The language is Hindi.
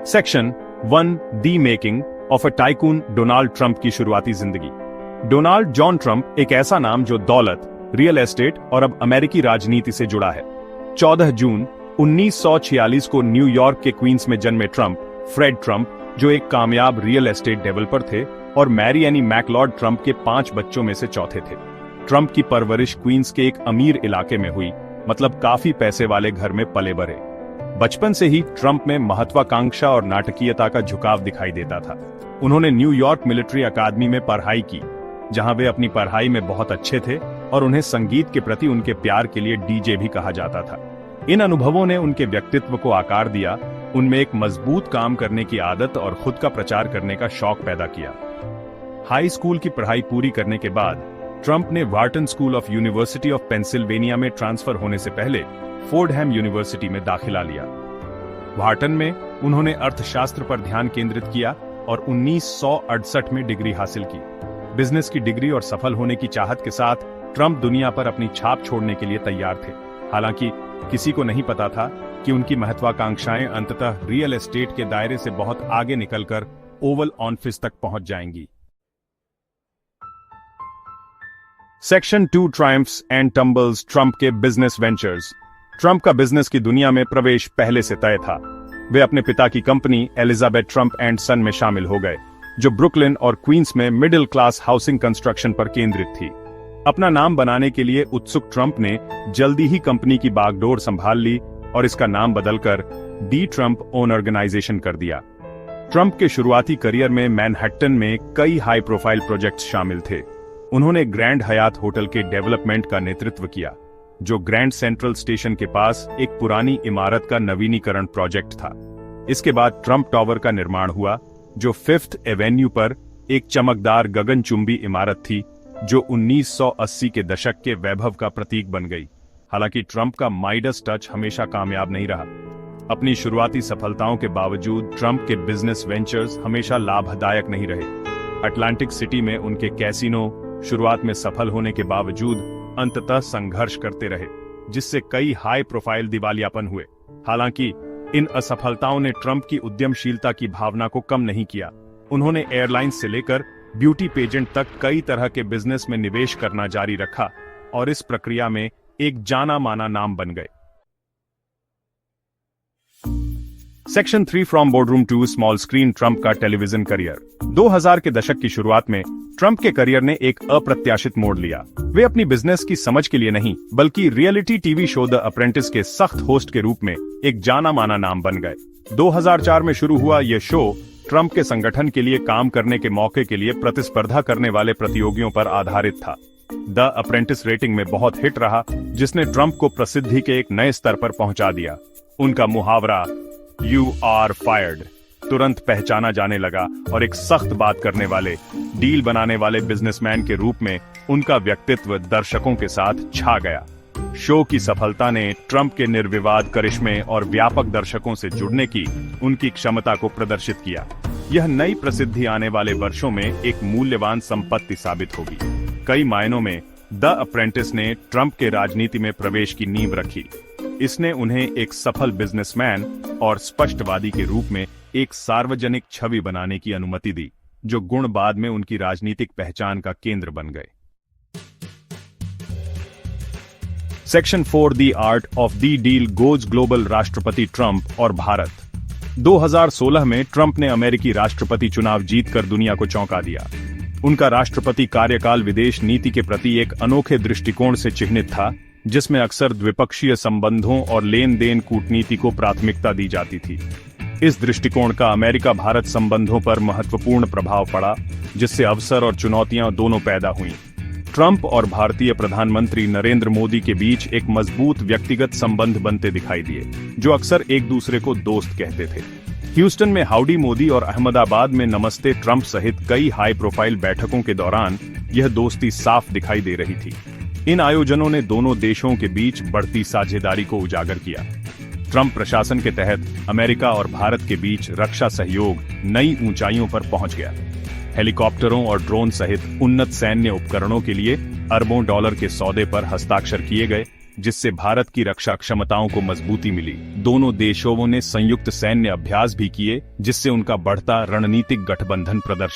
Section 1 the making of a tycoon Donald Trump की शुरुआती जिंदगी। डोनाल्ड जॉन ट्रंप एक ऐसा नाम जो दौलत, रियल एस्टेट और अब अमेरिकी राजनीति से जुड़ा है। 14 जून 1946 को न्यूयॉर्क के क्वींस में जन्मे ट्रंप, फ्रेड ट्रंप, जो एक कामयाब रियल एस्टेट डेवलपर थे, और मैरी एनी मैकलॉर्ड ट्रंप के 5 बच्चों में से चौथे थे। ट्रंप की परवरिश क्वींस के एक अमीर इलाके में हुई, मतलब काफी पैसे वाले घर में पले बड़े। बचपन से ही ट्रंप में महत्वाकांक्षा और नाटकीयता का झुकाव दिखाई देता था। उन्होंने न्यूयॉर्क मिलिट्री अकादमी में पढ़ाई की, जहां वे अपनी पढ़ाई में बहुत अच्छे थे और उन्हें संगीत के प्रति उनके प्यार के लिए डीजे भी कहा जाता था। इन अनुभवों ने उनके व्यक्तित्व को आकार दिया, उनमें एक मजबूत काम करने की आदत और खुद का प्रचार करने का शौक पैदा किया। हाई स्कूल की पढ़ाई पूरी करने के बाद ट्रंप ने Wharton school of university of Pennsylvania में ट्रांसफर होने से पहले फोर्डहैम यूनिवर्सिटी में दाखिला लिया। व्हार्टन में उन्होंने अर्थशास्त्र पर ध्यान केंद्रित किया और 1968 में डिग्री हासिल की। बिजनेस की डिग्री और सफल होने की चाहत के साथ ट्रंप दुनिया पर अपनी छाप छोड़ने के लिए तैयार थे। हालांकि किसी को नहीं पता था कि उनकी महत्वाकांक्षाएं अंततः रियल एस्टेट के दायरे से बहुत आगे निकलकर ओवल ऑफिस तक पहुंच जाएंगी। Section 2 triumphs and tumbles Trump के बिजनेस वेंचर्स। ट्रंप का बिजनेस की दुनिया में प्रवेश पहले से तय था। वे अपने पिता की कंपनी एलिजाबेथ ट्रंप एंड सन में शामिल हो गए, जो ब्रुकलिन और क्वींस में मिडिल क्लास हाउसिंग कंस्ट्रक्शन पर केंद्रित थी। अपना नाम बनाने के लिए उत्सुक ट्रंप ने जल्दी ही कंपनी की बागडोर संभाल ली और इसका नाम बदलकर दी ट्रंप ओन ऑर्गेनाइजेशन कर दिया। ट्रंप के शुरुआती करियर में मैनहट्टन में कई हाई प्रोफाइल प्रोजेक्ट्स शामिल थे। उन्होंने ग्रैंड हयात होटल के डेवलपमेंट का नेतृत्व किया, जो ग्रैंड सेंट्रल स्टेशन के पास एक पुरानी इमारत का नवीनीकरण प्रोजेक्ट था। इसके बाद ट्रंप टावर का निर्माण हुआ, जो 5th एवेन्यू पर एक चमकदार गगनचुंबी इमारत थी, जो 1980 के दशक के वैभव का प्रतीक बन गई। हालांकि ट्रंप का माइडस टच हमेशा कामयाब नहीं रहा। अपनी शुरुआती सफलताओं के बावजूद ट्रंप के बिजनेस वेंचर्स हमेशा लाभदायक नहीं रहे। अटलांटिक सिटी में उनके कैसीनो शुरुआत में सफल होने के बावजूद अंततः संघर्ष करते रहे, जिससे कई हाई प्रोफाइल दिवालियापन हुए। हालांकि इन असफलताओं ने ट्रंप की उद्यमशीलता की भावना को कम नहीं किया। उन्होंने एयरलाइंस से लेकर ब्यूटी पेजेंट तक कई तरह के बिजनेस में निवेश करना जारी रखा और इस प्रक्रिया में एक जाना माना नाम बन गए। Section 3 from boardroom to small screen Trump का टेलीविजन करियर। 2000 के दशक की शुरुआत में ट्रंप के करियर ने एक अप्रत्याशित मोड़ लिया। वे अपनी बिजनेस की समझ के लिए नहीं, बल्कि reality TV show the apprentice के सख्त होस्ट के रूप में एक जाना माना नाम बन गए। 2004 में शुरू हुआ यह शो ट्रंप के संगठन के लिए काम करने के मौके के लिए प्रतिस्पर्धा करने वाले प्रतियोगियों पर आधारित था। द अप्रेंटिस रेटिंग में बहुत हिट रहा, जिसने ट्रंप को प्रसिद्धि के एक नए स्तर पर पहुंचा दिया। उनका मुहावरा "You are fired" तुरंत पहचाना जाने लगा और एक सख्त बात करने वाले, डील बनाने वाले बिजनेसमैन के रूप में उनका व्यक्तित्व दर्शकों के साथ छा गया। शो की सफलता ने ट्रंप के निर्विवाद करिश्मे और व्यापक दर्शकों से जुड़ने की उनकी क्षमता को प्रदर्शित किया। यह नई प्रसिद्धि आने वाले वर्षों में एक मूल्यवान संपत्ति साबित होगी। कई मायनों में द अप्रेंटिस ने ट्रंप के राजनीति में प्रवेश की नींव रखी। इसने उन्हें एक सफल बिजनेसमैन और स्पष्टवादी के रूप में एक सार्वजनिक छवि बनाने की अनुमति दी, जो गुण बाद में उनकी राजनीतिक पहचान का केंद्र बन गए। Section 4 the art of the deal goes global राष्ट्रपति ट्रंप और भारत। 2016 में ट्रंप ने अमेरिकी राष्ट्रपति चुनाव जीतकर दुनिया को चौंका दिया। उनका राष्ट्रपति कार्यकाल विदेश नीति के प्रति एक अनोखे दृष्टिकोण से चिह्नित था, जिसमें अक्सर द्विपक्षीय संबंधों और लेन देन कूटनीति को प्राथमिकता दी जाती थी। इस दृष्टिकोण का अमेरिका भारत संबंधों पर महत्वपूर्ण प्रभाव पड़ा, जिससे अवसर और चुनौतियां दोनों पैदा हुईं। ट्रंप और भारतीय प्रधानमंत्री नरेंद्र मोदी के बीच एक मजबूत व्यक्तिगत संबंध बनते दिखाई दिए, जो अक्सर एक दूसरे को दोस्त कहते थे। ह्यूस्टन में हाउडी मोदी और अहमदाबाद में नमस्ते ट्रंप सहित कई हाई प्रोफाइल बैठकों के दौरान यह दोस्ती साफ दिखाई दे रही थी। इन आयोजनों ने दोनों देशों के बीच बढ़ती साझेदारी को उजागर किया। ट्रंप प्रशासन के तहत अमेरिका और भारत के बीच रक्षा सहयोग नई ऊंचाइयों पर पहुंच गया। हेलीकॉप्टरों और ड्रोन सहित उन्नत सैन्य उपकरणों के लिए अरबों डॉलर के सौदे पर हस्ताक्षर किए गए, जिससे भारत की रक्षा क्षमताओं को मजबूती मिली। दोनों देशों ने संयुक्त सैन्य अभ्यास भी किए, जिससे उनका बढ़ता रणनीतिक गठबंधन प्रदर्शित